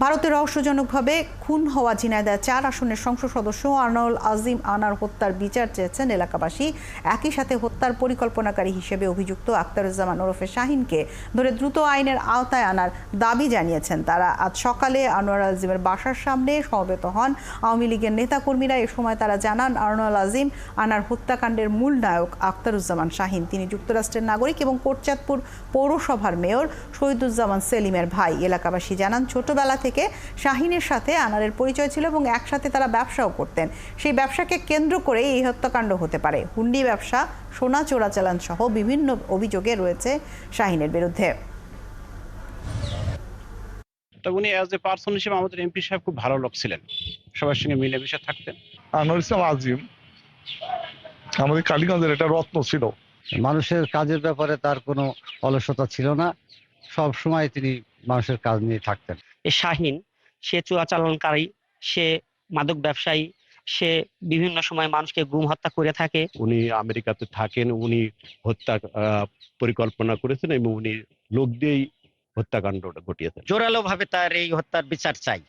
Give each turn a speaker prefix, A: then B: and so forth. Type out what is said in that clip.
A: ভারতে রহস্যজনকভাবে খুন হওয়া ঝিনাইদহ ৪ আসনের সংসদ সদস্য আনোয়ারুল আজিম আনার হত্যার বিচার চেয়েছেন এলাকাবাসী। একই সাথে হত্যার পরিকল্পনাকারী হিসেবে অভিযুক্ত আখতারুজ্জামান ওরফে শাহিনকে ধরে দ্রুত আইনের আওতায় আনার দাবি জানিয়েছেন তারা। আজ সকালে আনোয়ারুল আজিমের বাসার সামনে সমবেত হন আওয়ামী লীগের নেতাকর্মীরা। এ সময় তারা জানান, আনোয়ারুল আজিম আনার হত্যাকাণ্ডের মূল নায়ক আখতারুজ্জামান শাহিন। তিনি যুক্তরাষ্ট্রের নাগরিক এবং কোটচাঁদপুর পৌরসভার মেয়র শহীদুজ্জামান সেলিমের ভাই। এলাকাবাসী জানান, ছোটবেলা থেকে শাহিনের সাথে আনারের পরিচয় ছিল এবং একসাথে তারা ব্যবসাও করতেন। সেই ব্যবসাকে কেন্দ্র করে এই হত্যাকাণ্ড হতে পারে। হুন্ডি ব্যবসা, সোনা চোরাচালান সহ বিভিন্ন অভিযোগে রয়েছে শাহিনের বিরুদ্ধে।
B: উনি অ্যাজ এ পার্সন হিসেবে আমাদের এমপি সাহেব খুব ভালো লোক ছিলেন, সবার সঙ্গে মিলেমিশে থাকতেন।
C: আনোয়ার ইসলাম আজিম আমাদের কালীগঞ্জের একটা রত্ন ছিল।
D: মানুষের কাজের ব্যাপারে তার কোনো অলসতা ছিল না, সব সময় তিনি মানুষের কাজ নিয়ে থাকতেন।
E: শাহিন সে চোরাচালানকারী, সে মাদক ব্যবসায়ী, সে বিভিন্ন সময় মানুষকে গুম হত্যা করে থাকে।
F: উনি আমেরিকাতে থাকেন, উনি হত্যা পরিকল্পনা করেছেন এবং উনি লোক দিয়েই হত্যাকাণ্ডটা ঘটিয়েছেন।
E: জোরালো ভাবে তার এই হত্যার বিচার চাই।